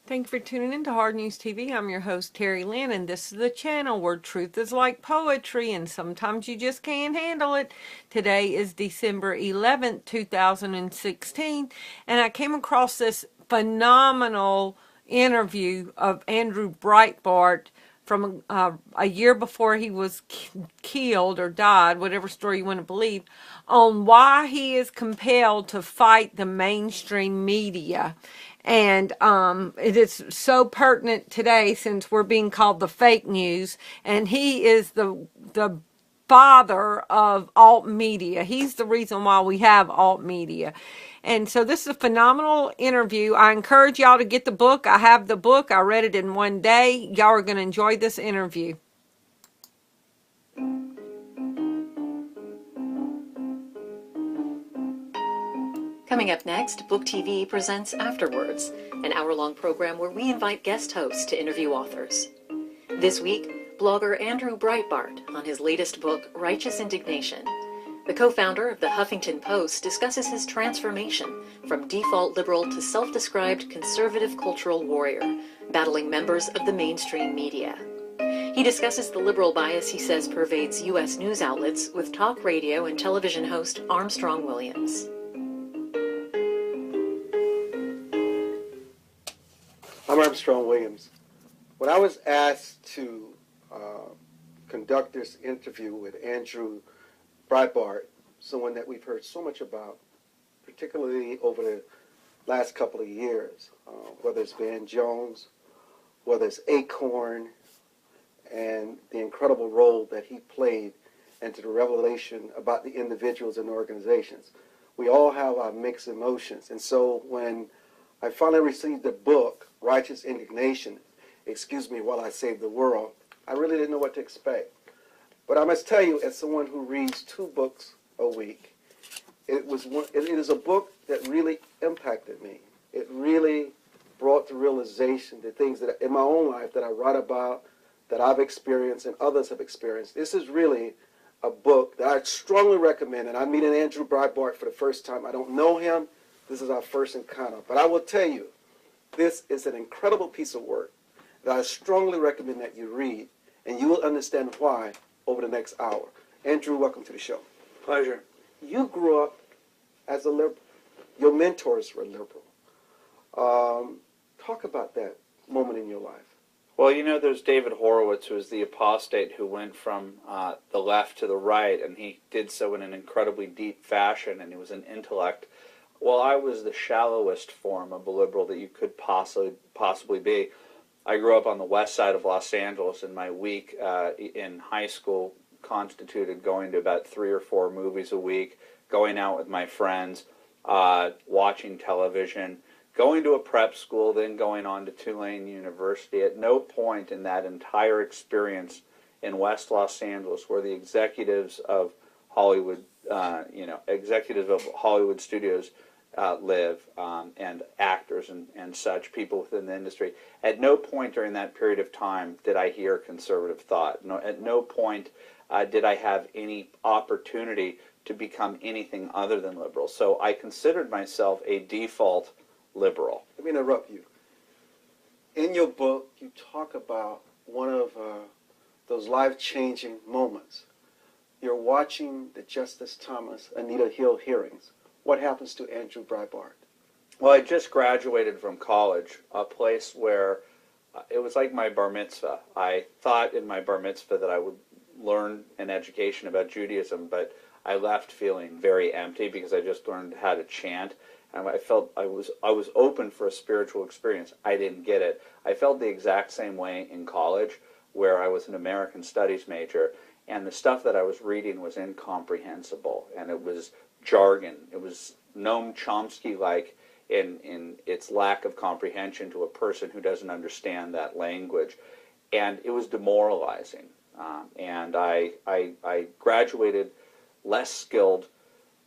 Thank you for tuning in to Hard News TV. I'm your host, Terry Lynn, and this is the channel where truth is like poetry, and sometimes you just can't handle it. Today is December 11th, 2016, and I came across this phenomenal interview of Andrew Breitbart from a year before he was killed or died, whatever story you want to believe, on why he is compelled to fight the mainstream media. And it is so pertinent today since we're being called the fake news, and he is the father of alt media. He's the reason why we have alt media. And so this is a phenomenal interview. I encourage y'all to get the book. I have the book. I read it in one day. Y'all are going to enjoy this interview. Coming up next, Book TV presents Afterwards, an hour-long program where we invite guest hosts to interview authors. This week, blogger Andrew Breitbart on his latest book, Righteous Indignation. The co-founder of the Huffington Post discusses his transformation from default liberal to self-described conservative cultural warrior, battling members of the mainstream media. He discusses the liberal bias he says pervades U.S. news outlets with talk radio and television host Armstrong Williams. I'm Armstrong Williams. When I was asked to conduct this interview with Andrew Breitbart, someone that we've heard so much about, particularly over the last couple of years, whether it's Van Jones, whether it's Acorn, and the incredible role that he played into the revelation about the individuals and organizations. We all have our mixed emotions. And so when I finally received the book, Righteous Indignation, excuse me while I save the world, I really didn't know what to expect. But I must tell you, as someone who reads 2 books a week, it is a book that really impacted me. It really brought to realization the things that in my own life that I write about, that I've experienced and others have experienced. This is really a book that I strongly recommend, and I'm meeting Andrew Breitbart for the first time. I don't know him. This is our first encounter. But I will tell you, this is an incredible piece of work that I strongly recommend that you read, and you will understand why over the next hour. Andrew, welcome to the show. Pleasure. You grew up as a liberal. Your mentors were liberal. Talk about that moment in your life. Well, you know, there's David Horowitz, who was the apostate who went from the left to the right, and he did so in an incredibly deep fashion, and he was an intellect. Well, I was the shallowest form of a liberal that you could possibly be. I grew up on the west side of Los Angeles, and my week in high school constituted going to about 3 or 4 movies a week, going out with my friends, watching television, going to a prep school, then going on to Tulane University. At no point in that entire experience in West Los Angeles were the executives of Hollywood, executives of Hollywood studios live, and actors and such, people within the industry. At no point during that period of time did I hear conservative thought. No, at no point did I have any opportunity to become anything other than liberal. So I considered myself a default liberal. Let me interrupt you. In your book, you talk about one of those life-changing moments. You're watching the Justice Thomas, Anita Hill hearings. What happens to Andrew Breitbart? Well, I just graduated from college, a place where it was like my bar mitzvah. I thought in my bar mitzvah that I would learn an education about Judaism, but I left feeling very empty because I just learned how to chant, and I felt I was open for a spiritual experience. I didn't get it. I felt the exact same way in college, where I was an American Studies major, and the stuff that I was reading was incomprehensible, and it was jargon. It was Noam Chomsky-like in its lack of comprehension to a person who doesn't understand that language, and it was demoralizing. And I graduated less skilled,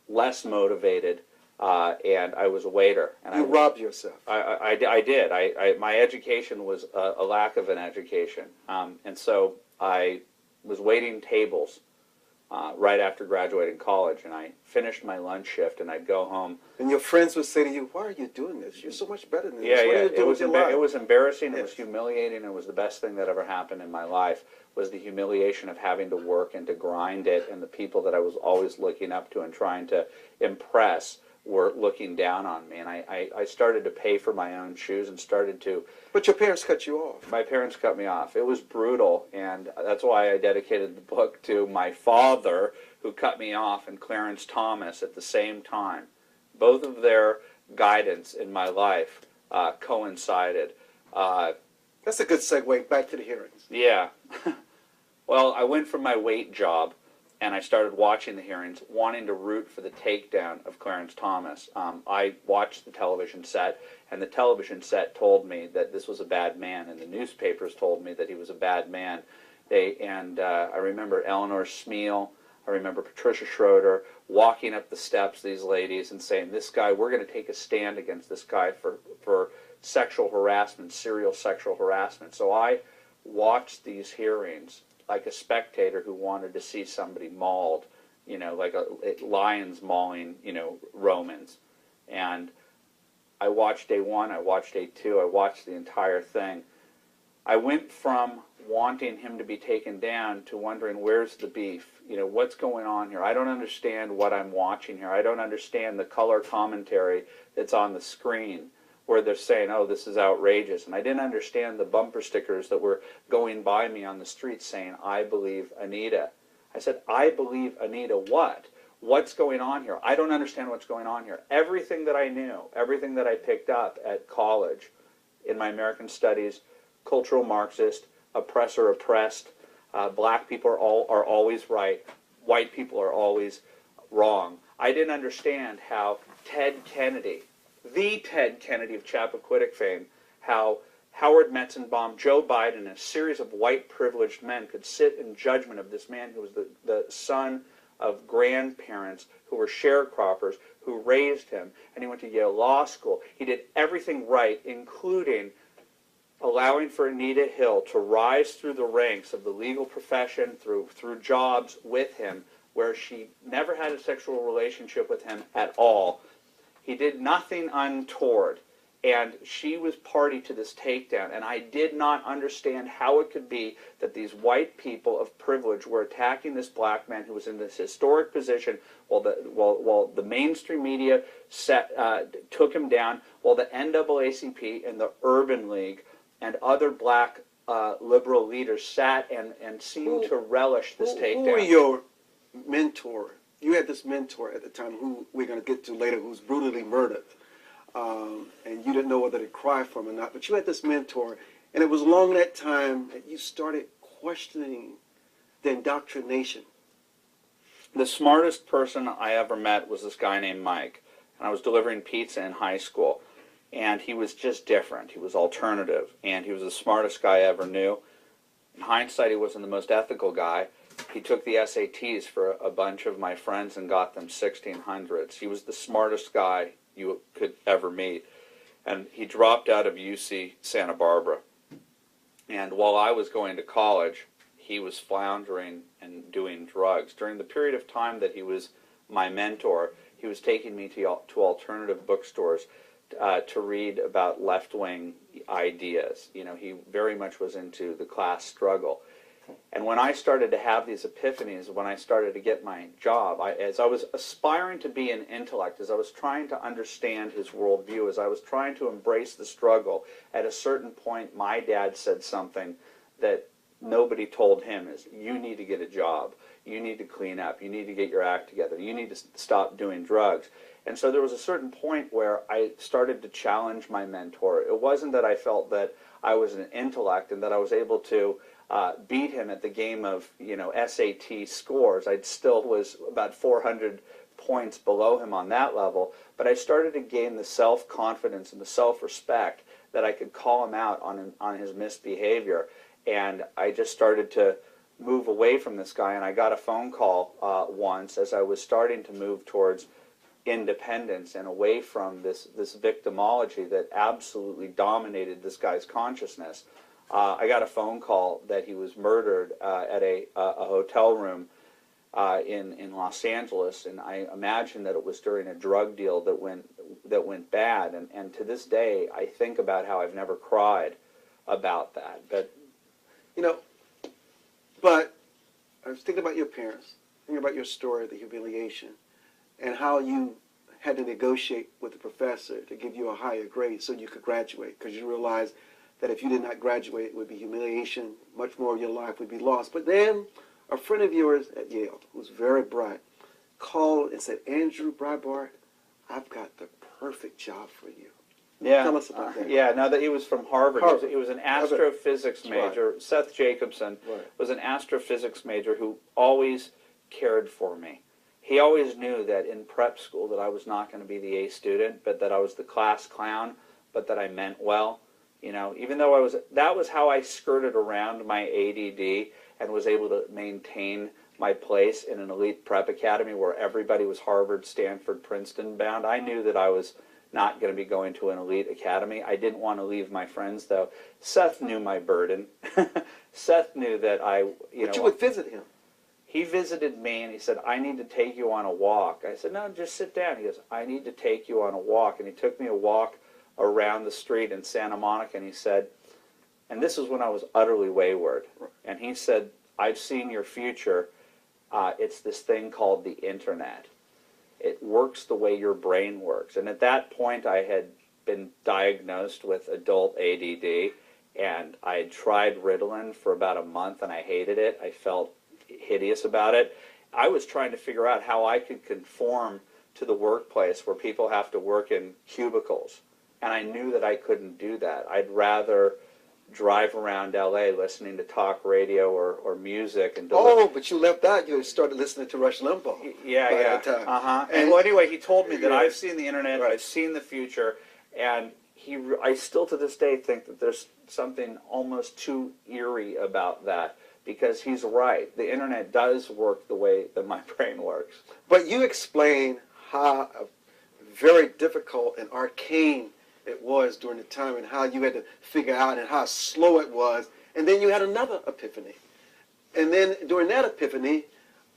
less motivated, and I was a waiter. And you robbed yourself. I did. My education was a lack of an education, and so I was waiting tables right after graduating college, and I finished my lunch shift, and I'd go home. And your friends would say to you, "Why are you doing this? You're so much better than this. Yeah, What yeah. are you doing with your life?" It was embarrassing. Yes. It was humiliating. It was the best thing that ever happened in my life. Was the humiliation of having to work and to grind it, and the people that I was always looking up to and trying to impress were looking down on me. And I started to pay for my own shoes and started to. But your parents cut you off. My parents cut me off. It was brutal, and that's why I dedicated the book to my father, who cut me off, and Clarence Thomas at the same time. Both of their guidance in my life coincided. That's a good segue back to the hearings. Yeah. Well, I went from my weight job, and I started watching the hearings, wanting to root for the takedown of Clarence Thomas. I watched the television set, and the television set told me that this was a bad man, and the newspapers told me that he was a bad man. I remember Eleanor Smeal, I remember Patricia Schroeder walking up the steps, these ladies, and saying, "This guy, we're going to take a stand against this guy for sexual harassment, serial sexual harassment." So I watched these hearings like a spectator who wanted to see somebody mauled, like lions mauling, Romans. And I watched day one, I watched day two, I watched the entire thing. I went from wanting him to be taken down to wondering, where's the beef? What's going on here? I don't understand what I'm watching here. I don't understand the color commentary that's on the screen where they're saying, "Oh, this is outrageous." And I didn't understand the bumper stickers that were going by me on the street saying, "I believe Anita." I said, "I believe Anita what? What's going on here? I don't understand what's going on here." Everything that I knew, everything that I picked up at college in my American Studies, cultural Marxist, oppressor oppressed, black people are always right, white people are always wrong. I didn't understand how Ted Kennedy, the Ted Kennedy of Chappaquiddick fame, how Howard Metzenbaum, Joe Biden, and a series of white privileged men could sit in judgment of this man who was the son of grandparents who were sharecroppers, who raised him, and he went to Yale Law School. He did everything right, including allowing for Anita Hill to rise through the ranks of the legal profession, through jobs with him, where she never had a sexual relationship with him at all. He did nothing untoward, and she was party to this takedown. And I did not understand how it could be that these white people of privilege were attacking this black man who was in this historic position while the mainstream media took him down, while the NAACP and the Urban League and other black liberal leaders sat and seemed to relish this takedown. Who were your mentor? You had this mentor at the time who we're going to get to later, who's brutally murdered. And you didn't know whether to cry for him or not, but you had this mentor, and it was along that time that you started questioning the indoctrination. The smartest person I ever met was this guy named Mike, and I was delivering pizza in high school, and he was just different. He was alternative, and he was the smartest guy I ever knew. In hindsight, he wasn't the most ethical guy. He took the SATs for a bunch of my friends and got them 1600s. He was the smartest guy you could ever meet. And he dropped out of UC Santa Barbara. And while I was going to college, he was floundering and doing drugs. During the period of time that he was my mentor, he was taking me to alternative bookstores to read about left-wing ideas. He very much was into the class struggle. And when I started to have these epiphanies, when I started to get my job, as I was aspiring to be an intellect, as I was trying to understand his worldview, as I was trying to embrace the struggle, at a certain point my dad said something that nobody told him, is, "You need to get a job. You need to clean up. You need to get your act together. You need to stop doing drugs." And so there was a certain point where I started to challenge my mentor. It wasn't that I felt that I was an intellect and that I was able to beat him at the game of SAT scores. I still was about 400 points below him on that level, but I started to gain the self-confidence and the self-respect that I could call him out on his misbehavior. And I just started to move away from this guy, and I got a phone call once as I was starting to move towards independence and away from this victimology that absolutely dominated this guy's consciousness. I got a phone call that he was murdered at a hotel room in Los Angeles, and I imagine that it was during a drug deal that went bad. And to this day, I think about how I've never cried about that. But but I was thinking about your parents, thinking about your story, the humiliation, and how you had to negotiate with the professor to give you a higher grade so you could graduate, because you realized that if you did not graduate, it would be humiliation, much more of your life would be lost. But then a friend of yours at Yale, who's very bright, called and said, Andrew Breitbart, I've got the perfect job for you. Yeah, Tell us about that. Yeah, now that he was from Harvard. Harvard. He was an astrophysics major. Right. Seth Jacobson was an astrophysics major who always cared for me. He always knew that in prep school that I was not going to be the A student, but that I was the class clown, but that I meant well. Even though that was how I skirted around my ADD and was able to maintain my place in an elite prep academy where everybody was Harvard, Stanford, Princeton bound. I knew that I was not going to be going to an elite academy. I didn't want to leave my friends, though. Seth knew my burden. Seth knew that But you would visit him. He visited me and he said, I need to take you on a walk. I said, no, just sit down. He goes, I need to take you on a walk. And he took me a walk around the street in Santa Monica, and he said, and this is when I was utterly wayward, and he said, I've seen your future. It's this thing called the internet. It works the way your brain works. And at that point, I had been diagnosed with adult ADD, and I had tried Ritalin for about a month, and I hated it. I felt hideous about it. I was trying to figure out how I could conform to the workplace where people have to work in cubicles. And I knew that I couldn't do that. I'd rather drive around LA listening to talk radio or music and deliver. Oh, but you left out. You started listening to Rush Limbaugh. Yeah. That time. And well, anyway, he told me that Yeah. I've seen the internet, Right. I've seen the future, and I still to this day think that there's something almost too eerie about that, because he's right. The internet does work the way that my brain works. But you explain how very difficult and arcane it was during the time, and how you had to figure out, and how slow it was. And then you had another epiphany. And then during that epiphany,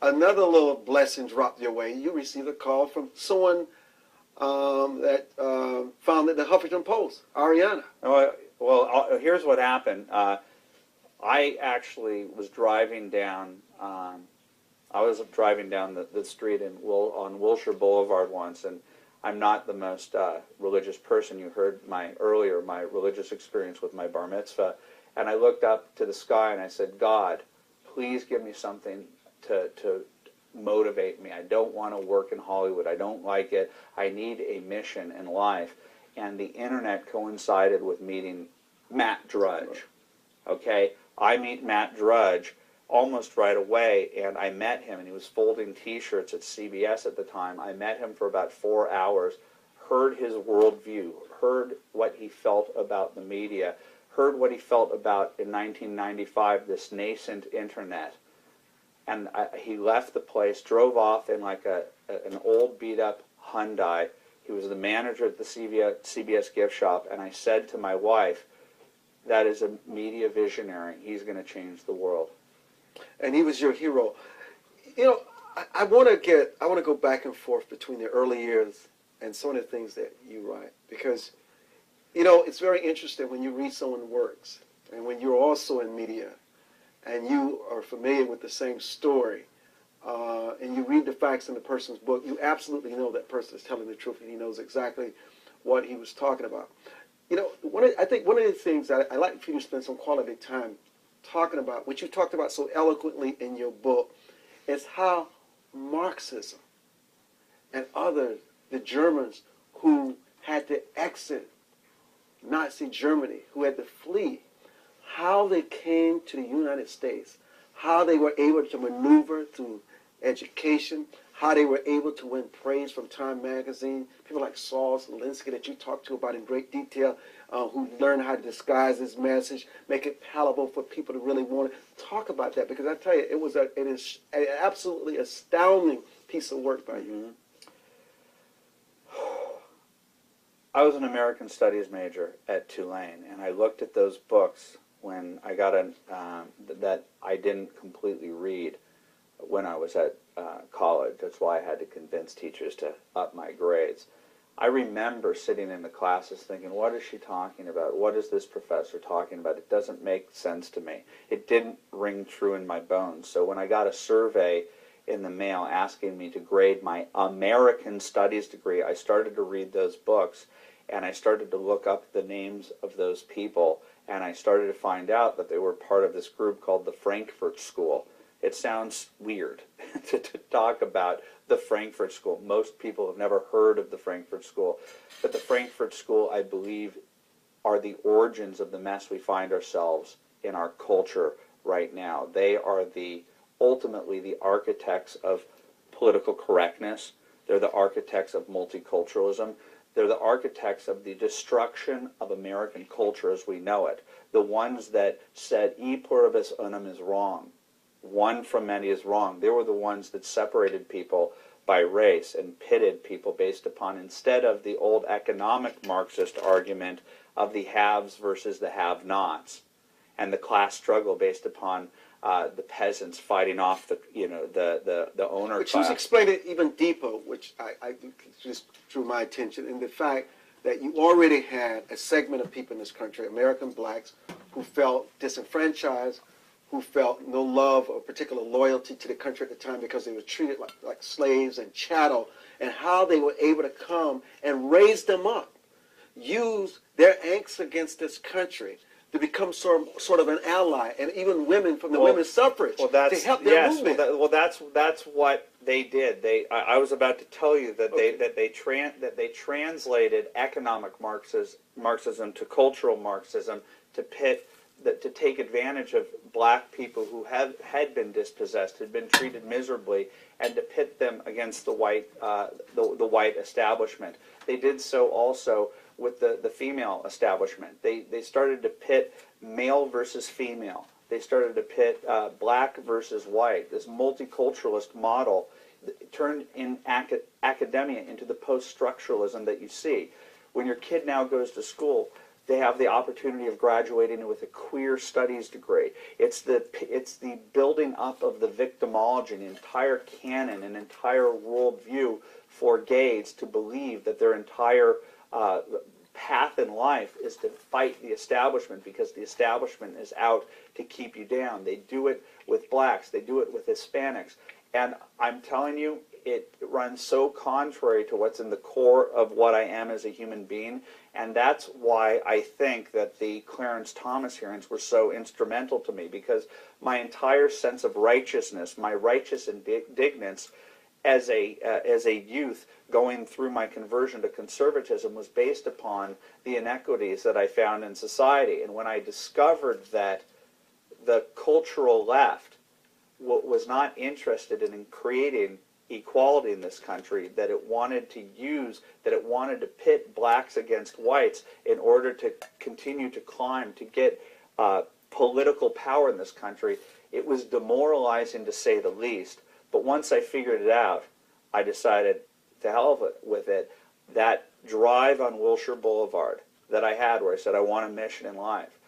another little blessing dropped your way. You received a call from someone that founded the Huffington Post, Ariana. Well, here's what happened. I actually was driving down. I was driving down the street on Wilshire Boulevard once, and I'm not the most religious person. You heard my religious experience with my bar mitzvah, and I looked up to the sky and I said, God, please give me something to motivate me. I don't want to work in Hollywood. I don't like it. I need a mission in life. And the internet coincided with meeting Matt Drudge. Okay, I meet Matt Drudge almost right away, and I met him, and he was folding T-shirts at CBS at the time. I met him for about 4 hours, heard his worldview, heard what he felt about the media, heard what he felt about, in 1995, this nascent internet. And he left the place, drove off in like an old beat-up Hyundai. He was the manager at the CBS gift shop, and I said to my wife, that is a media visionary. He's going to change the world. And he was your hero. I want to go back and forth between the early years and some of the things that you write, because it's very interesting when you read someone's works, and when you're also in media and you are familiar with the same story, and you read the facts in the person's book, you absolutely know that person is telling the truth, and he knows exactly what he was talking about. I think one of the things that I like for you to spend some quality time talking about, which you talked about so eloquently in your book, is how Marxism and others, the Germans who had to exit Nazi Germany, who had to flee, how they came to the United States, how they were able to maneuver through education, how they were able to win praise from Time magazine, people like Saul Alinsky that you talked to about in great detail, who learned how to disguise his message, make it palatable for people to really want to talk about that. Because I tell you, it is an absolutely astounding piece of work by you. I was an American Studies major at Tulane, and I looked at those books when I got that I didn't completely read when I was at college. That's why I had to convince teachers to up my grades. I remember sitting in the classes thinking, what is she talking about? What is this professor talking about? It doesn't make sense to me. It didn't ring true in my bones. So when I got a survey in the mail asking me to grade my American Studies degree, I started to read those books, and I started to look up the names of those people, and I started to find out that they were part of this group called the Frankfurt School. It sounds weird to talk about the Frankfurt School. Most people have never heard of the Frankfurt School. But the Frankfurt School, I believe, are the origins of the mess we find ourselves in our culture right now. They are ultimately the architects of political correctness. They're the architects of multiculturalism. They're the architects of the destruction of American culture as we know it. The ones that said, e pluribus unum is wrong. One from many is wrong. They were the ones that separated people by race and pitted people based upon, instead of the old economic Marxist argument of the haves versus the have-nots, and the class struggle based upon the peasants fighting off the owner But class. you explained it even deeper, which I just drew my attention, in the fact that you already had a segment of people in this country, American blacks, who felt disenfranchised, who felt no love or particular loyalty to the country at the time because they were treated like slaves and chattel, and how they were able to come and raise them up, use their angst against this country to become sort of an ally, and even women from the women's suffrage to help their movement. That's what they did. I was about to tell you that they translated economic Marxism to cultural Marxism to take advantage of black people who had been dispossessed, had been treated miserably, and to pit them against the white establishment. They did so also with the female establishment. They started to pit male versus female. They started to pit black versus white. This multiculturalist model turned in academia into the post-structuralism that you see. When your kid now goes to school, they have the opportunity of graduating with a queer studies degree. It's the building up of the victimology, an entire canon, an entire worldview for gays to believe that their entire path in life is to fight the establishment because the establishment is out to keep you down. They do it with blacks. They do it with Hispanics. And I'm telling you, it runs so contrary to what's in the core of what I am as a human being. And that's why I think that the Clarence Thomas hearings were so instrumental to me, because my entire sense of righteousness, my righteous indignance as a youth going through my conversion to conservatism was based upon the inequities that I found in society. And when I discovered that the cultural left was not interested in creating equality in this country, that it wanted to pit blacks against whites in order to continue to climb, to get political power in this country, it was demoralizing to say the least. But once I figured it out, I decided, to hell with it. That drive on Wilshire Boulevard that I had, where I said I want a mission in life,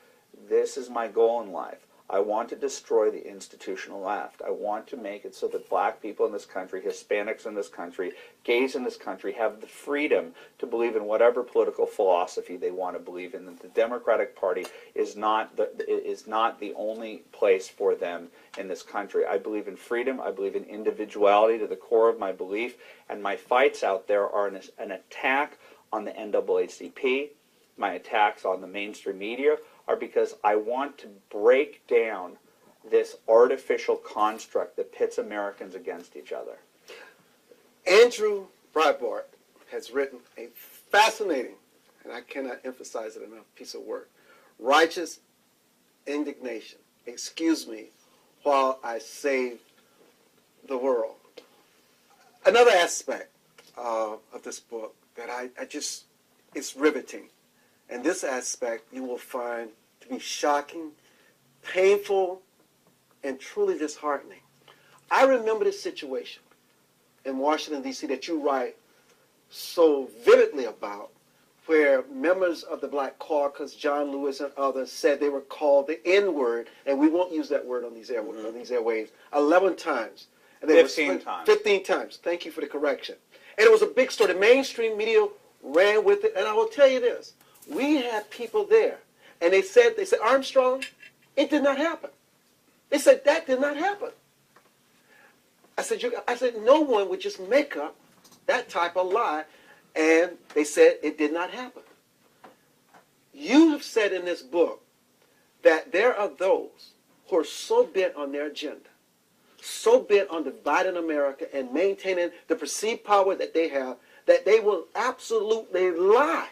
this is my goal in life. I want to destroy the institutional left. I want to make it so that black people in this country, Hispanics in this country, gays in this country have the freedom to believe in whatever political philosophy they want to believe in. That the Democratic Party is not the only place for them in this country. I believe in freedom. I believe in individuality to the core of my belief. And my fights out there are an attack on the NAACP. My attacks on the mainstream media are because I want to break down this artificial construct that pits Americans against each other. Andrew Breitbart has written a fascinating, and I cannot emphasize it enough, piece of work, Righteous Indignation. Excuse me while I save the world. Another aspect of this book that I just, it's riveting. And this aspect you will find to be shocking, painful, and truly disheartening. I remember this situation in Washington, D.C. that you write so vividly about, where members of the Black Caucus, John Lewis and others, said they were called the N-word, and we won't use that word on these airwaves, 11 times. And they 15 times. 15 times. Thank you for the correction. And it was a big story. The mainstream media ran with it. And I will tell you this. We had people there. And they said, Armstrong, it did not happen. They said, that did not happen. I said, no one would just make up that type of lie. And they said it did not happen. You have said in this book that there are those who are so bent on their agenda, so bent on dividing America and maintaining the perceived power that they have, that they will absolutely lie.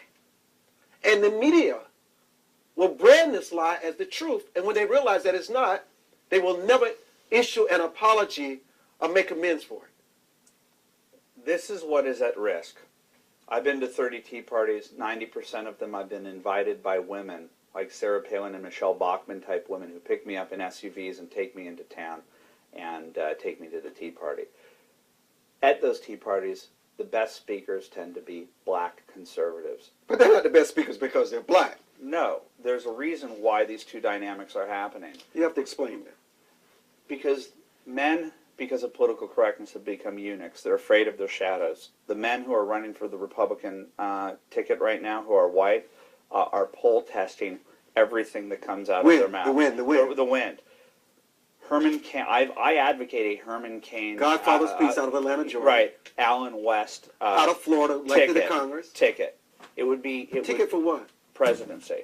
And the media will brand this lie as the truth. And when they realize that it's not, they will never issue an apology or make amends for it. This is what is at risk. I've been to 30 Tea Parties. 90% of them I've been invited by women, like Sarah Palin and Michelle Bachmann type women who pick me up in SUVs and take me into town and take me to the Tea Party. At those Tea Parties, the best speakers tend to be black conservatives. But they're not the best speakers because they're black. No, there's a reason why these two dynamics are happening. You have to explain that. Because men, because of political correctness, have become eunuchs. They're afraid of their shadows. The men who are running for the Republican ticket right now, who are white, are poll testing everything that comes out of their mouth. The wind. Herman Cain. I advocate a Herman Cain. Godfather speaks out of Atlanta, Georgia. Right. Allen West. Out of Florida, elected to Congress. Ticket. It would be. Ticket for what? Presidency.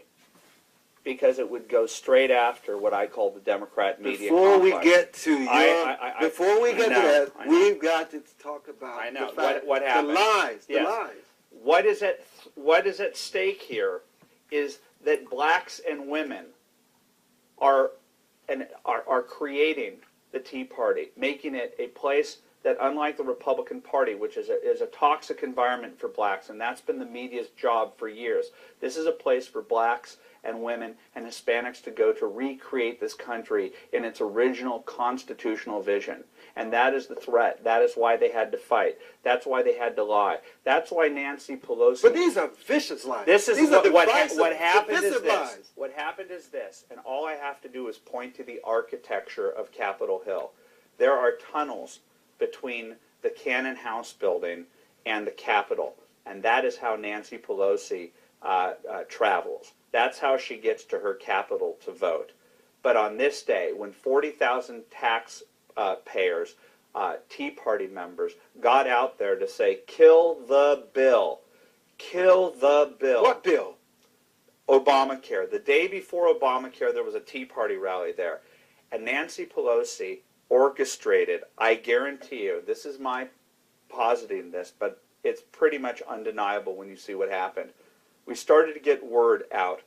Because it would go straight after what I call the Democrat media Before complex. we get to that, we've got to talk about the fact, what happened. The lies. Yes. The lies. What is at stake here is that blacks and women are creating the Tea Party, making it a place that, unlike the Republican Party, which is a toxic environment for blacks, and that's been the media's job for years, this is a place for blacks and women and Hispanics to go to recreate this country in its original constitutional vision. And that is the threat. That is why they had to fight. That's why they had to lie. That's why Nancy Pelosi... But these are vicious lies. This is what happened is this. Lies. What happened is this, and all I have to do is point to the architecture of Capitol Hill. There are tunnels between the Cannon House building and the Capitol, and that is how Nancy Pelosi travels. That's how she gets to her Capitol to vote. But on this day, when 40,000 taxpayers, Tea Party members, got out there to say, kill the bill. Kill the bill. What bill? Obamacare. The day before Obamacare, there was a Tea Party rally there. And Nancy Pelosi orchestrated, I guarantee you, this is my positing this, but it's pretty much undeniable when you see what happened. We started to get word out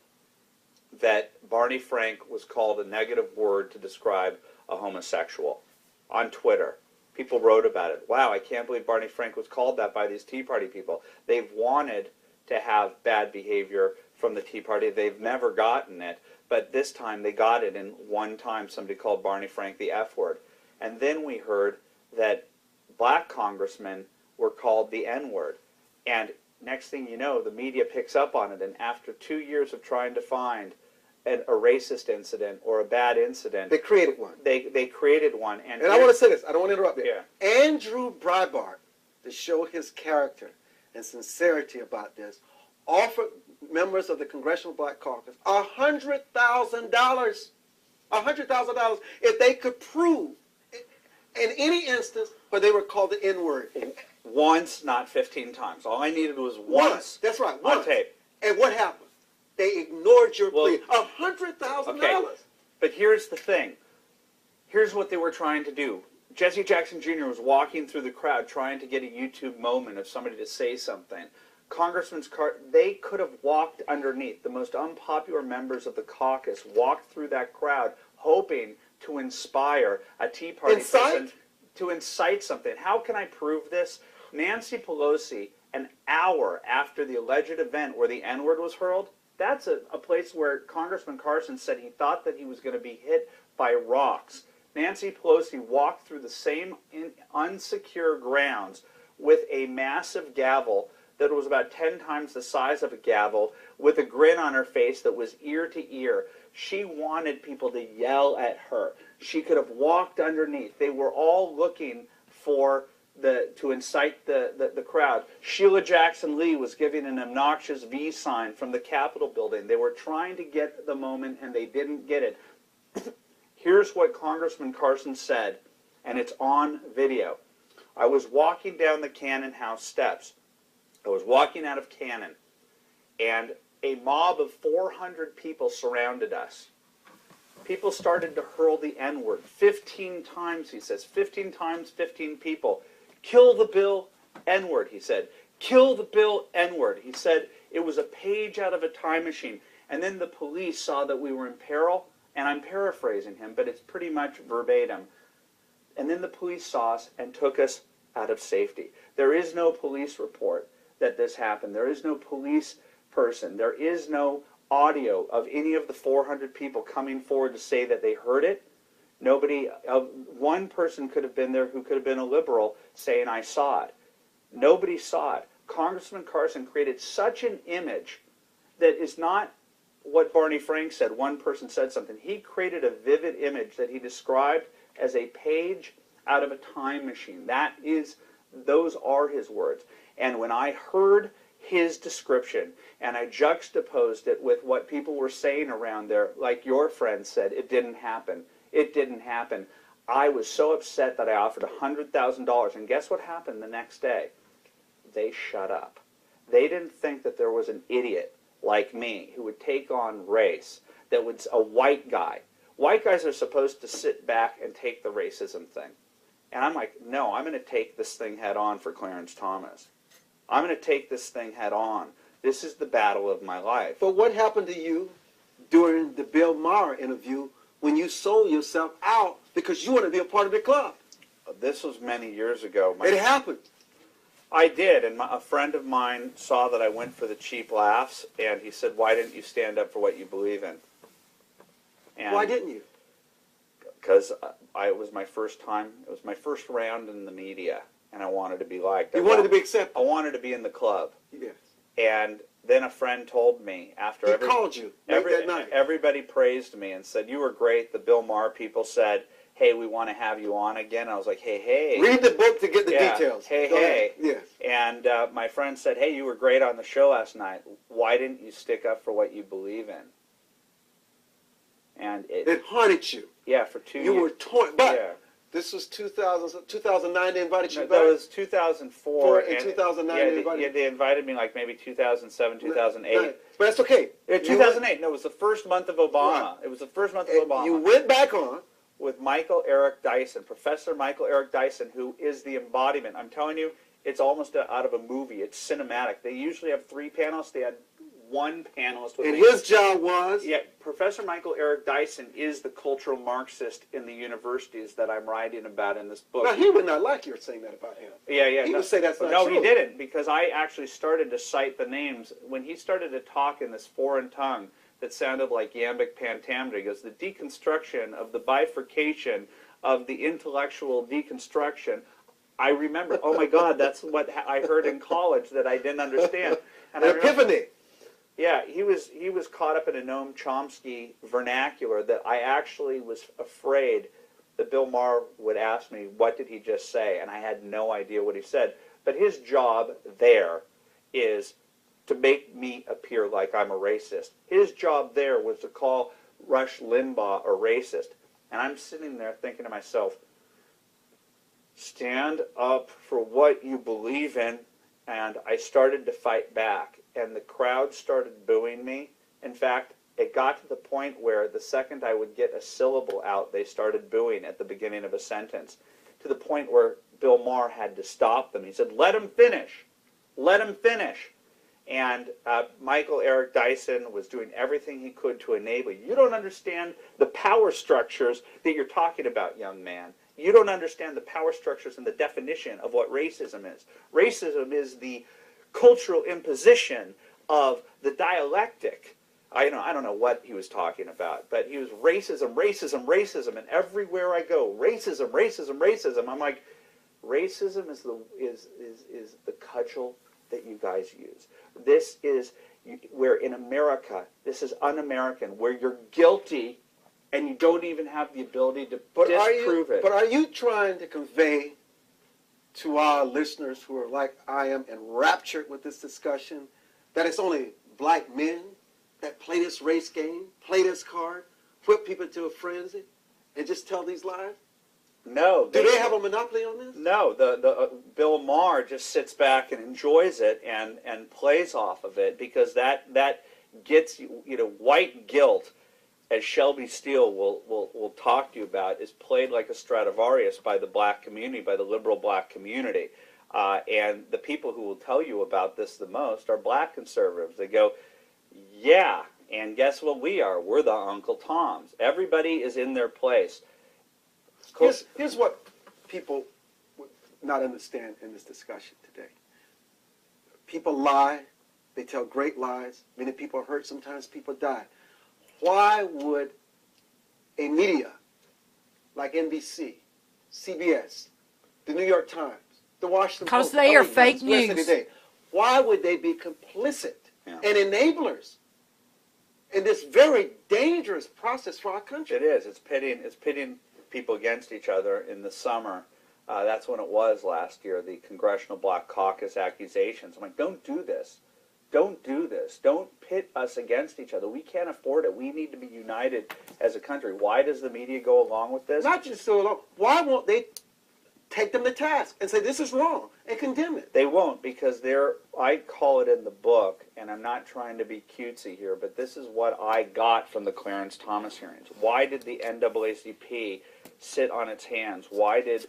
that Barney Frank was called a negative word to describe a homosexual on Twitter. People wrote about it. Wow, I can't believe Barney Frank was called that by these Tea Party people. They've wanted to have bad behavior from the Tea Party. They've never gotten it, but this time they got it, and one time somebody called Barney Frank the F word. And then we heard that black congressmen were called the N word. And next thing you know, the media picks up on it, and after 2 years of trying to find a racist incident or a bad incident, they created one. They created one. And I want to say this. I don't want to interrupt you. Yeah. Andrew Breitbart, to show his character and sincerity about this, offered members of the Congressional Black Caucus $100,000. $100,000 if they could prove in any instance where they were called the N-word. Once, not 15 times. All I needed was once. That's right. On tape. And what happened? They ignored your plea. $100,000. Okay. But here's the thing. Here's what they were trying to do. Jesse Jackson Jr. was walking through the crowd trying to get a YouTube moment of somebody to say something. They could have walked underneath. The most unpopular members of the caucus walked through that crowd hoping to inspire a Tea Party person to incite something. How can I prove this? Nancy Pelosi, an hour after the alleged event where the N-word was hurled, that's a place where Congressman Carson said he thought that he was going to be hit by rocks. Nancy Pelosi walked through the same unsecure grounds with a massive gavel that was about 10 times the size of a gavel, with a grin on her face that was ear to ear. She wanted people to yell at her. She could have walked underneath. They were all looking for to incite the crowd. Sheila Jackson Lee was giving an obnoxious V sign from the Capitol building. They were trying to get the moment, and they didn't get it. Here's what Congressman Carson said, and it's on video. I was walking down the Cannon House steps. I was walking out of Cannon, and a mob of 400 people surrounded us. People started to hurl the N-word 15 times, he says. 15 times, 15 people. Kill the bill, N-word, he said. Kill the bill, N-word. He said it was a page out of a time machine. And then the police saw that we were in peril, and I'm paraphrasing him, but it's pretty much verbatim. And then the police saw us and took us out of safety. There is no police report that this happened. There is no police person. There is no audio of any of the 400 people coming forward to say that they heard it. Nobody, one person could have been there who could have been a liberal saying, I saw it. Nobody saw it. Congressman Carson created such an image that is not what Barney Frank said. One person said something. He created a vivid image that he described as a page out of a time machine. Those are his words. And when I heard his description and I juxtaposed it with what people were saying around there, like your friend said, it didn't happen. It didn't happen. I was so upset that I offered $100,000. And guess what happened the next day? They shut up. They didn't think that there was an idiot like me who would take on race, that was a white guy. White guys are supposed to sit back and take the racism thing. And I'm like, no, I'm going to take this thing head on for Clarence Thomas. I'm going to take this thing head on. This is the battle of my life. But what happened to you during the Bill Maher interview when you sold yourself out because you want to be a part of the club? This was many years ago. It happened. I did, and a friend of mine saw that I went for the cheap laughs, and he said, why didn't you stand up for what you believe in? And why didn't you? Because it was my first time. It was my first round in the media, and I wanted to be liked. You wanted to be accepted. I wanted to be in the club. Yes. And then a friend told me after he called you that night. Everybody praised me and said, you were great. The Bill Maher people said, hey, we want to have you on again. And I was like, hey. Read the book to get the details. Hey. Yes. And my friend said, hey, you were great on the show last night. Why didn't you stick up for what you believe in? And it haunted you. Yeah, for 2 years. You were torn. But this was 2009 they invited you back? That was 2004. In 2009 they invited you? They invited me like maybe 2007, 2008. Right. But that's okay. 2008. No, it was the first month of Obama. Right. It was the first month of Obama. You went back on. With Michael Eric Dyson, Professor Michael Eric Dyson, who is the embodiment. I'm telling you, it's almost out of a movie. It's cinematic. They usually have 3 panelists. They had 1 panelist. And his job was? Yeah, Professor Michael Eric Dyson is the cultural Marxist in the universities that I'm writing about in this book. Now, he would not like you saying that about him. Yeah. He would say that's not true. No, he didn't, because I actually started to cite the names. When he started to talk in this foreign tongue that sounded like Yambic Pentameter, he goes, the deconstruction of the bifurcation of the intellectual deconstruction. I remember, oh my God, that's what I heard in college that I didn't understand. And an epiphany. Yeah, he was caught up in a Noam Chomsky vernacular that I actually was afraid that Bill Maher would ask me, what did he just say? And I had no idea what he said. But his job there is to make me appear like I'm a racist. His job there was to call Rush Limbaugh a racist. And I'm sitting there thinking to myself, stand up for what you believe in. And I started to fight back. And the crowd started booing me. In fact, it got to the point where the second I would get a syllable out, they started booing at the beginning of a sentence, to the point where Bill Maher had to stop them. He said, let him finish. Let him finish. And Michael Eric Dyson was doing everything he could to enable you. You don't understand the power structures that you're talking about, young man. You don't understand the power structures and the definition of what racism is. Racism is the cultural imposition of the dialectic. I don't know what he was talking about, but he was racism, and everywhere I go, racism. I'm like, racism is the cudgel that you guys use. This is where in America, this is un-American, where you're guilty and you don't even have the ability to disprove it. But are you trying to convey to our listeners who are like I am, enraptured with this discussion, that it's only black men that play this race game, play this card, whip people to a frenzy, and just tell these lies? No. Do they have a monopoly on this? No. The Bill Maher just sits back and enjoys it and plays off of it, because that gets white guilt, as Shelby Steele will talk to you about, is played like a Stradivarius by the black community, by the liberal black community. And the people who will tell you about this the most are black conservatives. They go, yeah, and guess what we are? We're the Uncle Toms. Everybody is in their place. Here's what people would not understand in this discussion today. People lie. They tell great lies. Many people are hurt. Sometimes people die. Why would a media like NBC, CBS, the New York Times, the Washington Post, because they are fake news. Today, why would they be complicit and enablers in this very dangerous process for our country? It is. It's pitting people against each other in the summer. That's when it was last year, the Congressional Black Caucus accusations. I'm like, don't do this. Don't do this. Don't pit us against each other. We can't afford it. We need to be united as a country. Why does the media go along with this? Not just so along. Why won't they take them to task and say this is wrong and condemn it? They won't, because I call it in the book, and I'm not trying to be cutesy here, but this is what I got from the Clarence Thomas hearings. Why did the NAACP sit on its hands? Why did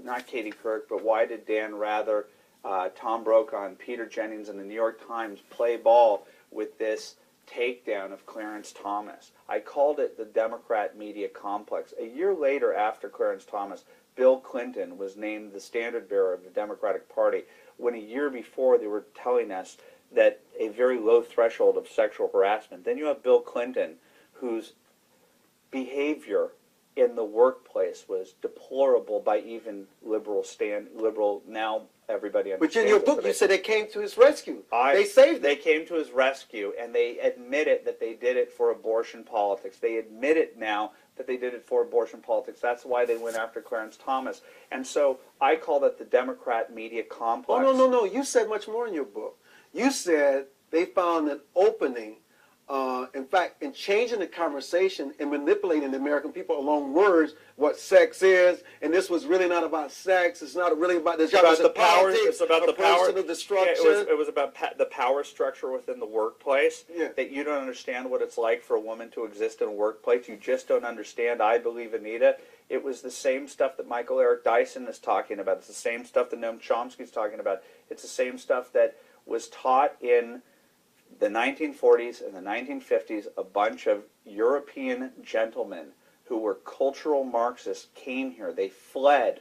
not Katie Couric, but why did Dan Rather, Tom Brokaw, and Peter Jennings and the New York Times play ball with this takedown of Clarence Thomas? I called it the Democrat media complex. A year later, after Clarence Thomas, Bill Clinton was named the standard bearer of the Democratic Party, when a year before they were telling us that a very low threshold of sexual harassment. Then you have Bill Clinton, whose behavior in the workplace was deplorable by even liberal now everybody understands. But in your book, you said they came to his rescue. They saved him. They came to his rescue, and they admitted that they did it for abortion politics. They admit it now that they did it for abortion politics. That's why they went after Clarence Thomas. And so I call that the Democrat media complex. Oh, no. You said much more in your book. You said they found an opening, in fact, in changing the conversation and manipulating the American people along words, what sex is, and this was really not about sex. It's not really about this. It's about the power. It's about the power of destruction. Yeah, it was about the power structure within the workplace. Yeah. That you don't understand what it's like for a woman to exist in a workplace. You just don't understand. I believe, Anita, it was the same stuff that Michael Eric Dyson is talking about. It's the same stuff that Noam Chomsky is talking about. It's the same stuff that was taught in the 1940s and the 1950s. A bunch of European gentlemen who were cultural Marxists came here. They fled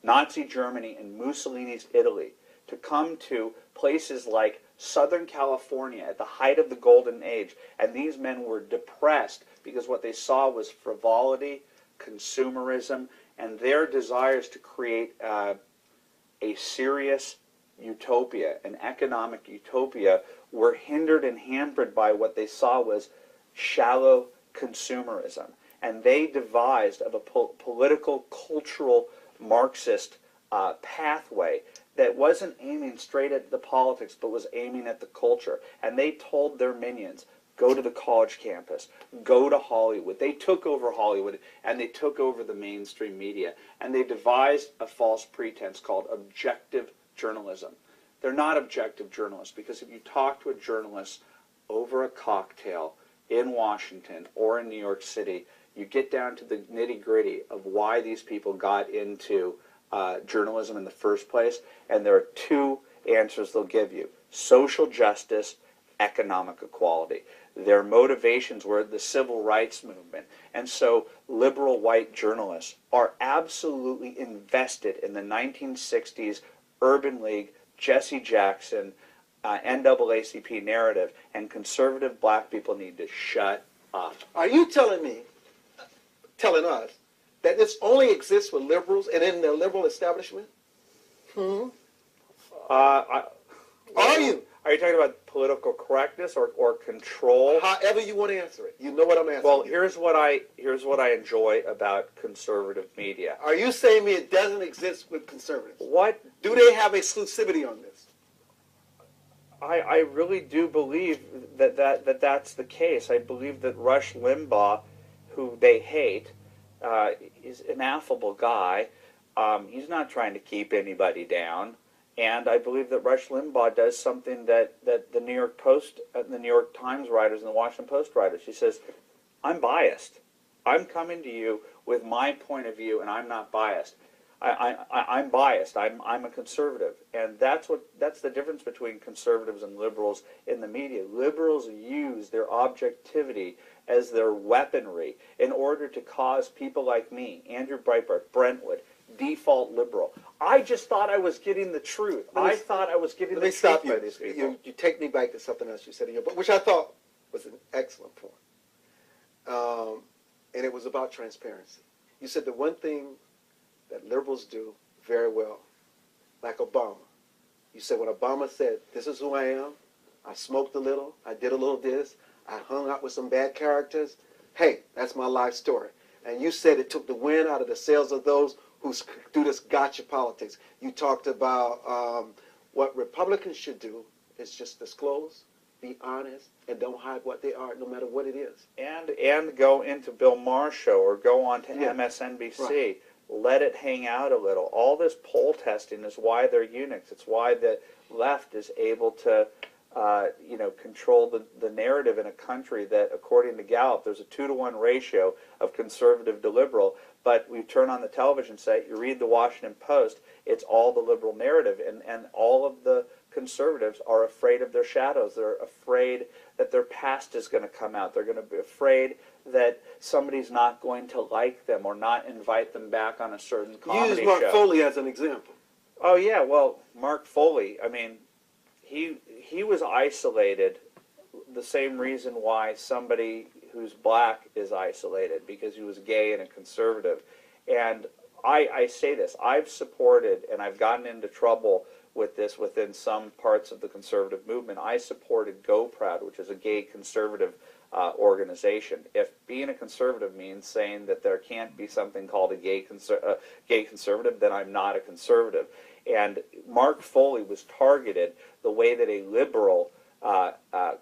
Nazi Germany and Mussolini's Italy to come to places like Southern California at the height of the Golden Age. And these men were depressed because what they saw was frivolity, consumerism, and their desires to create a serious utopia, an economic utopia, were hindered and hampered by what they saw was shallow consumerism. And they devised of a political, cultural, Marxist pathway that wasn't aiming straight at the politics, but was aiming at the culture. And they told their minions, go to the college campus, go to Hollywood. They took over Hollywood, and they took over the mainstream media. And they devised a false pretense called objective journalism. They're not objective journalists, because if you talk to a journalist over a cocktail in Washington or in New York City, you get down to the nitty-gritty of why these people got into journalism in the first place, and there are two answers they'll give you: social justice, economic equality. Their motivations were the civil rights movement. And so liberal white journalists are absolutely invested in the 1960s Urban League, Jesse Jackson, NAACP narrative, and conservative black people need to shut up. Are you telling us, that this only exists with liberals and in the liberal establishment? Are you? Are you talking about political correctness or control? However you want to answer it. You know what I'm asking. Well, you. here's what I enjoy about conservative media. Are you saying me it doesn't exist with conservatives? What Do they have exclusivity on this? I really do believe that's the case. I believe that Rush Limbaugh, who they hate, is an affable guy. He's not trying to keep anybody down. And I believe that Rush Limbaugh does something that the New York Post, the New York Times writers and the Washington Post writers, he says, I'm biased. I'm coming to you with my point of view, and I'm not biased. I'm biased. I'm a conservative, and that's the difference between conservatives and liberals in the media. Liberals use their objectivity as their weaponry in order to cause people like me, Andrew Breitbart, Brentwood, default liberal. I just thought I was getting the truth. I thought I was getting the truth by these people. You take me back to something else you said in your book, which I thought was an excellent point. And it was about transparency. You said the one thing that liberals do very well, like Obama. You said when Obama said, this is who I am, I smoked a little, I did a little this, I hung out with some bad characters, hey, that's my life story. And you said it took the wind out of the sails of those who do this gotcha politics. You talked about what Republicans should do is just disclose, be honest, and don't hide what they are, no matter what it is. And go into Bill Maher's show or go on to MSNBC. Right. Let it hang out a little. All this poll testing is why they're eunuchs. It's why the left is able to control the narrative in a country that, according to Gallup, there's a 2-to-1 ratio of conservative to liberal. But we turn on the television set, you read the Washington Post, it's all the liberal narrative, and all of the conservatives are afraid of their shadows. They're afraid that their past is going to come out. They're going to be afraid that somebody's not going to like them or not invite them back on a certain comedy show. Use Mark Foley as an example. Oh yeah, well, Mark Foley, I mean, he was isolated the same reason why somebody who's black is isolated, because he was gay and a conservative. And I say this, I've supported, and I've gotten into trouble with this within some parts of the conservative movement. I supported Go Proud, which is a gay conservative organization. If being a conservative means saying that there can't be something called a gay conservative, then I'm not a conservative. And Mark Foley was targeted the way that a liberal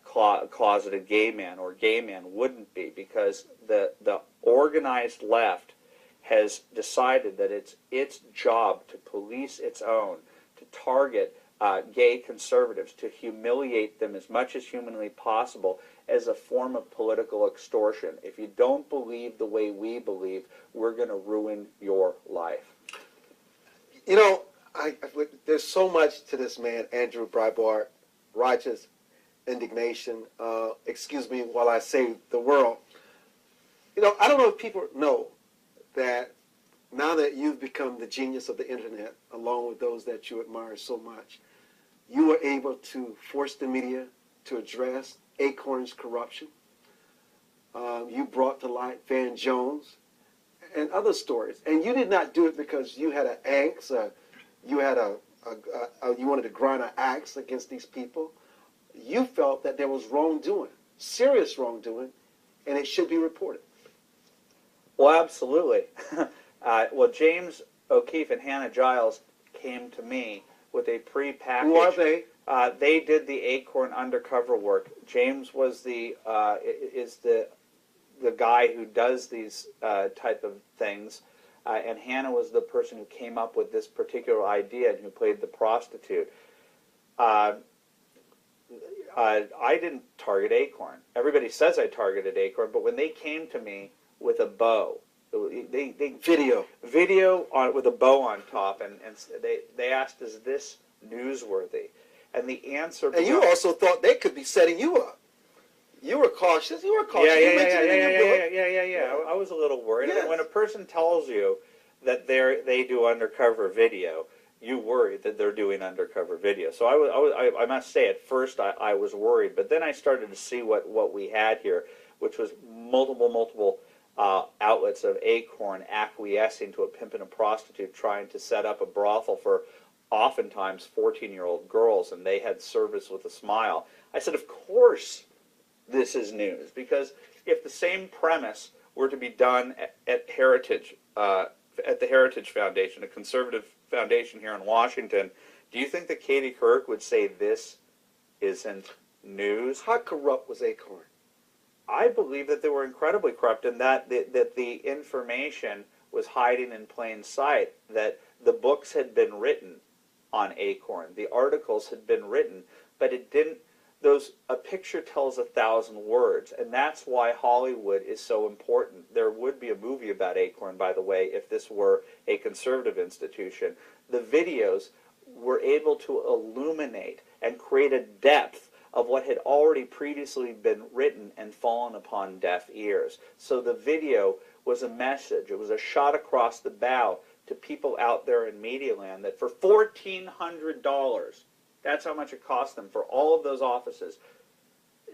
closeted gay man or gay man wouldn't be, because the organized left has decided that it's its job to police its own, to target gay conservatives, to humiliate them as much as humanly possible as a form of political extortion. If you don't believe the way we believe, we're going to ruin your life. You know, there's so much to this man, Andrew Breitbart, righteous indignation. Excuse me while I say the world. You know, I don't know if people know that now that you've become the genius of the internet, along with those that you admire so much, you were able to force the media to address Acorn's corruption. You brought to light Van Jones and other stories. And you did not do it because you had an angst, you wanted to grind an axe against these people. You felt that there was wrongdoing, serious wrongdoing, and it should be reported. Well, absolutely. Well, James O'Keefe and Hannah Giles came to me with a pre-packaged... Who are they? They did the Acorn undercover work. James was the guy who does these type of things, and Hannah was the person who came up with this particular idea and who played the prostitute. I didn't target Acorn. Everybody says I targeted Acorn, but when they came to me with a bow, they video on with a bow on top, and they asked, "Is this newsworthy?" And the answer. And you also thought they could be setting you up. You were cautious. You were cautious. Yeah. I was a little worried. Yes. When a person tells you that they do undercover video, you worry that they're doing undercover video. So I must say, at first I was worried, but then I started to see what we had here, which was multiple outlets of Acorn acquiescing to a pimp and a prostitute trying to set up a brothel for oftentimes 14-year-old girls, and they had service with a smile. I said, of course this is news, because if the same premise were to be done at Heritage, at the Heritage Foundation, a conservative foundation here in Washington, do you think that Katie Couric would say this isn't news? How corrupt was Acorn? I believe that they were incredibly corrupt, and that the information was hiding in plain sight, that the books had been written on Acorn, the articles had been written, but it didn't. A picture tells 1,000 words, and that's why Hollywood is so important. There would be a movie about Acorn, by the way, if this were a conservative institution. The videos were able to illuminate and create a depth of what had already previously been written and fallen upon deaf ears. So the video was a message. It was a shot across the bow to people out there in media land that for $1,400, that's how much it cost them for all of those offices.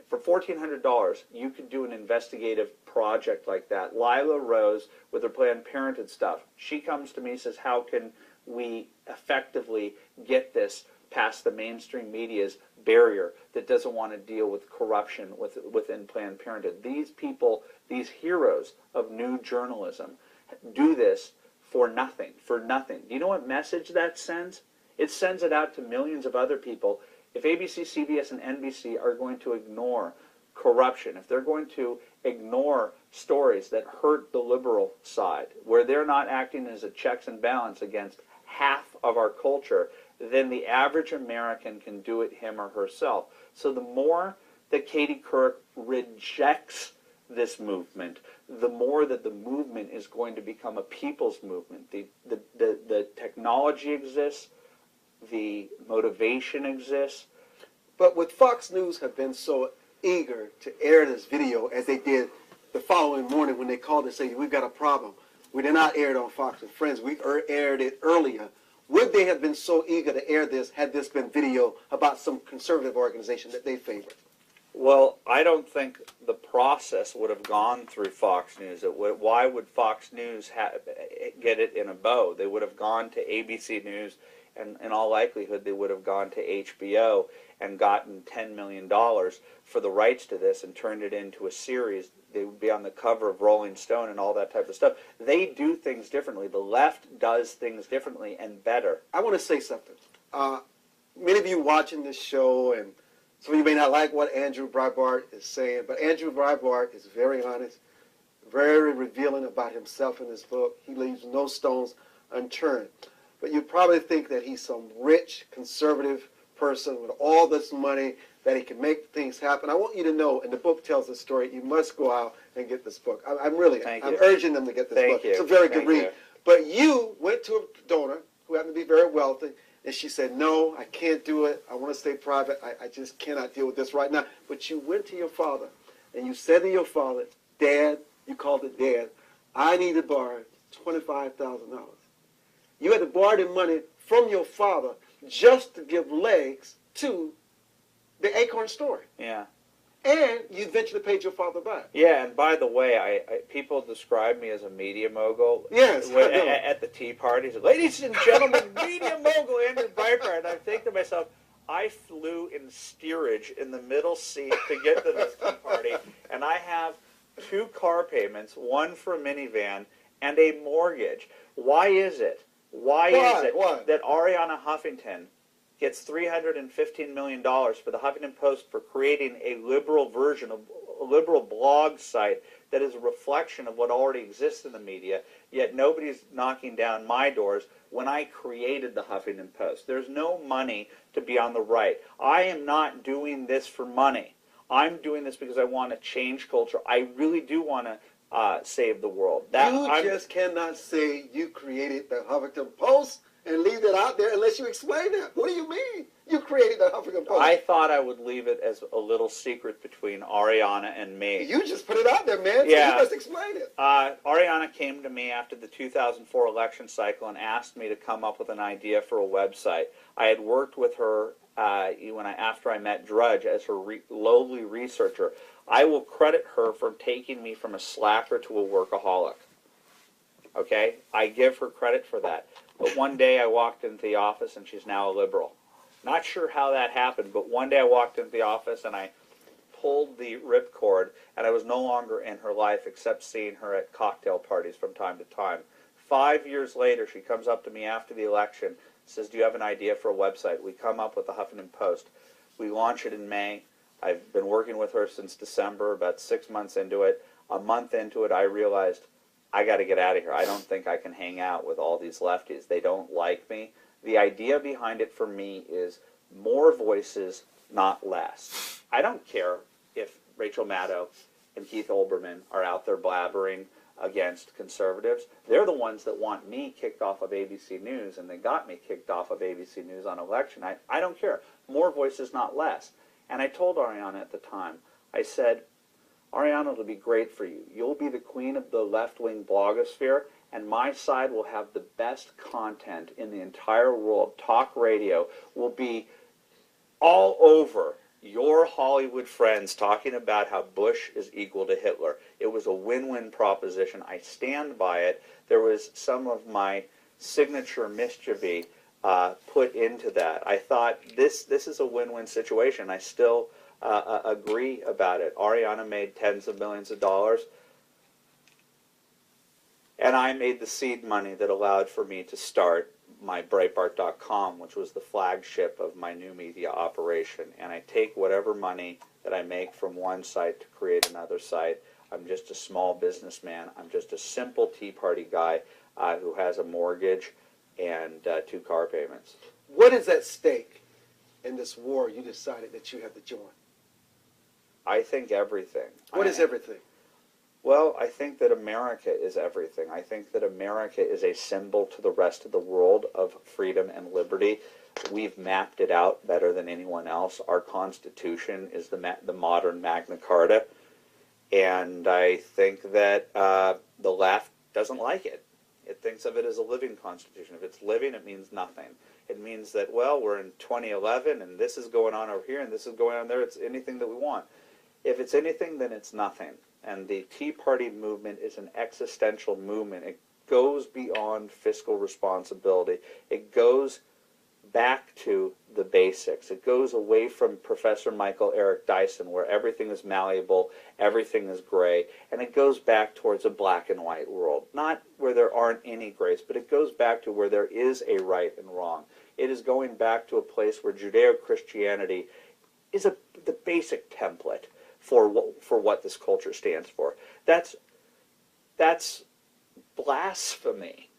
For $1,400, you could do an investigative project like that. Lila Rose, with her Planned Parenthood stuff, she comes to me and says, how can we effectively get this past the mainstream media's barrier that doesn't want to deal with corruption within Planned Parenthood? These people, these heroes of new journalism, do this for nothing, for nothing. Do you know what message that sends? It sends it out to millions of other people. If ABC, CBS, and NBC are going to ignore corruption, if they're going to ignore stories that hurt the liberal side, where they're not acting as a checks and balance against half of our culture, then the average American can do it him or herself. So the more that Katie Couric rejects this movement, the more that the movement is going to become a people's movement. The technology exists, the motivation exists. But would Fox News have been so eager to air this video as they did the following morning when they called and said, we've got a problem? We did not air it on Fox and Friends. We aired it earlier. Would they have been so eager to air this had this been video about some conservative organization that they favored? Well, I don't think the process would have gone through Fox News. Why would Fox News get it in a bow? They would have gone to ABC News, and in all likelihood, they would have gone to HBO and gotten $10 million for the rights to this and turned it into a series. They would be on the cover of Rolling Stone and all that type of stuff. They do things differently. The left does things differently and better. I want to say something. Many of you watching this show, and some of you may not like what Andrew Breitbart is saying, but Andrew Breitbart is very honest, very revealing about himself in this book. He leaves no stones unturned. But you probably think that he's some rich, conservative person with all this money, that he can make things happen. I want you to know, and the book tells the story, you must go out and get this book. I'm urging them to get this book. It's a very good read. But you went to a donor who happened to be very wealthy, and she said, no, I can't do it. I want to stay private. I just cannot deal with this right now. But you went to your father, and you said to your father, Dad, you called it Dad, I need to borrow $25,000. You had to borrow the money from your father just to give legs to the Acorn story. Yeah. And you eventually paid your father back. Yeah, and by the way, people describe me as a media mogul. Yes, at the tea parties. Ladies and gentlemen, media mogul Andrew Breitbart. And I think to myself, I flew in steerage in the middle seat to get to this tea party, and I have 2 car payments, one for a minivan, and a mortgage. Why is it? Why is it that Arianna Huffington gets $315 million for the Huffington Post for creating a liberal version of a liberal blog site that is a reflection of what already exists in the media, yet nobody's knocking down my doors when I created the Huffington Post? There's no money to be on the right. I am not doing this for money. I'm doing this because I want to change culture. I really do want to save the world. Just cannot say you created the Huffington Post and leave that out there unless you explain that. What do you mean you created the Huffington Post? I thought I would leave it as a little secret between Arianna and me. You just put it out there, man. Yeah. So you must explain it. Arianna came to me after the 2004 election cycle and asked me to come up with an idea for a website. I had worked with her after I met Drudge as her lowly researcher. I will credit her for taking me from a slacker to a workaholic. Okay? I give her credit for that. But one day I walked into the office and she's now a liberal. Not sure how that happened, but one day I walked into the office and I pulled the ripcord, and I was no longer in her life except seeing her at cocktail parties from time to time. 5 years later, she comes up to me after the election, says, "Do you have an idea for a website?" We come up with the Huffington Post. We launch it in May. I've been working with her since December, about 6 months into it. A month into it, I realized I got to get out of here. I don't think I can hang out with all these lefties. They don't like me. The idea behind it for me is more voices, not less. I don't care if Rachel Maddow and Keith Olbermann are out there blabbering against conservatives. They're the ones that want me kicked off of ABC News, and they got me kicked off of ABC News on election night. I don't care. More voices, not less. And I told Ariana at the time, I said, "Ariana, it'll be great for you. You'll be the queen of the left-wing blogosphere, and my side will have the best content in the entire world. Talk radio will be all over your Hollywood friends talking about how Bush is equal to Hitler." It was a win-win proposition. I stand by it. There was some of my signature mischief put into that. I thought this is a win-win situation. I still agree about it. Ariana made tens of millions of dollars, and I made the seed money that allowed for me to start my Breitbart.com, which was the flagship of my new media operation. And I take whatever money that I make from one site to create another site. I'm just a small businessman. I'm just a simple Tea Party guy who has a mortgage and 2 car payments. What is at stake in this war you decided that you have to join? I think everything. What is everything? Well, I think that America is everything. I think that America is a symbol to the rest of the world of freedom and liberty. We've mapped it out better than anyone else. Our Constitution is the modern Magna Carta, and I think that the left doesn't like it. It thinks of it as a living Constitution. If it's living, it means nothing. It means that, well, we're in 2011, and this is going on over here, and this is going on there. It's anything that we want. If it's anything, then it's nothing. And the Tea Party movement is an existential movement. It goes beyond fiscal responsibility. It goes back to the basics. It goes away from Professor Michael Eric Dyson, where everything is malleable, everything is gray, and it goes back towards a black and white world. Not where there aren't any grays, but it goes back to where there is a right and wrong. It is going back to a place where Judeo-Christianity is the basic template for what this culture stands for. That's blasphemy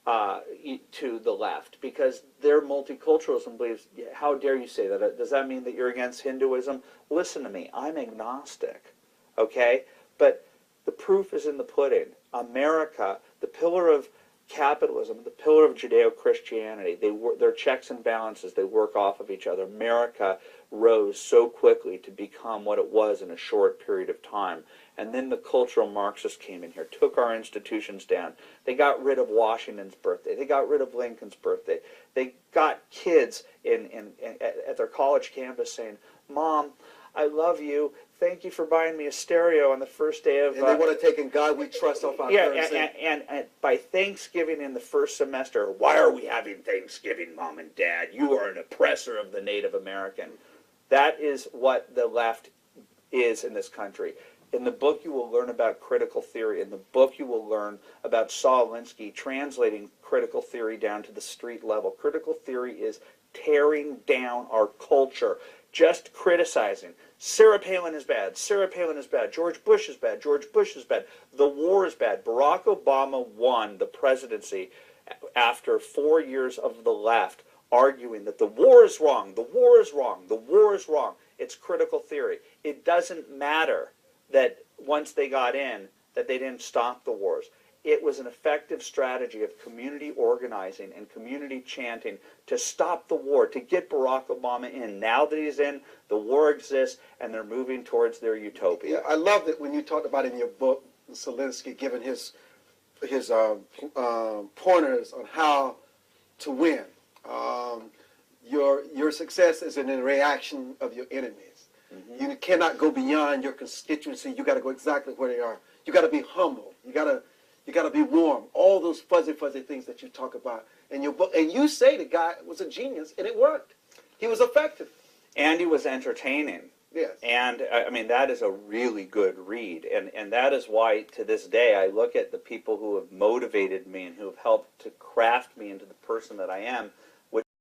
to the left, because their multiculturalism believes, how dare you say that? Does that mean that you're against Hinduism? Listen to me, I'm agnostic, okay? But the proof is in the pudding. America, the pillar of capitalism, the pillar of Judeo-Christianity, they're checks and balances, they work off of each other. America rose so quickly to become what it was in a short period of time. And then the cultural Marxists came in here, took our institutions down. They got rid of Washington's birthday. They got rid of Lincoln's birthday. They got kids at their college campus saying, "Mom, I love you. Thank you for buying me a stereo on the first day of..." And they want to take "In God We Trust" off our parents. And by Thanksgiving in the first semester, "Why are we having Thanksgiving, Mom and Dad? You are an oppressor of the Native American." That is what the left is in this country. In the book, you will learn about critical theory. In the book, you will learn about Saul Alinsky translating critical theory down to the street level. Critical theory is tearing down our culture, just criticizing. Sarah Palin is bad. Sarah Palin is bad. George Bush is bad. George Bush is bad. The war is bad. Barack Obama won the presidency after 4 years of the left arguing that the war is wrong, the war is wrong, the war is wrong. It's critical theory. It doesn't matter that once they got in, that they didn't stop the wars. It was an effective strategy of community organizing and community chanting to stop the war, to get Barack Obama in. Now that he's in, the war exists, and they're moving towards their utopia. Yeah, I loved it when you talked about in your book, Zelensky giving his pointers on how to win. Your success is in the reaction of your enemies. Mm-hmm. You cannot go beyond your constituency. You got to go exactly where they are. You got to be humble. You got You got to be warm. All those fuzzy things that you talk about in your book. And you say the guy was a genius, and it worked. He was effective. And he was entertaining. Yes. And, I mean, that is a really good read. And that is why, to this day, I look at the people who have motivated me and who have helped to craft me into the person that I am.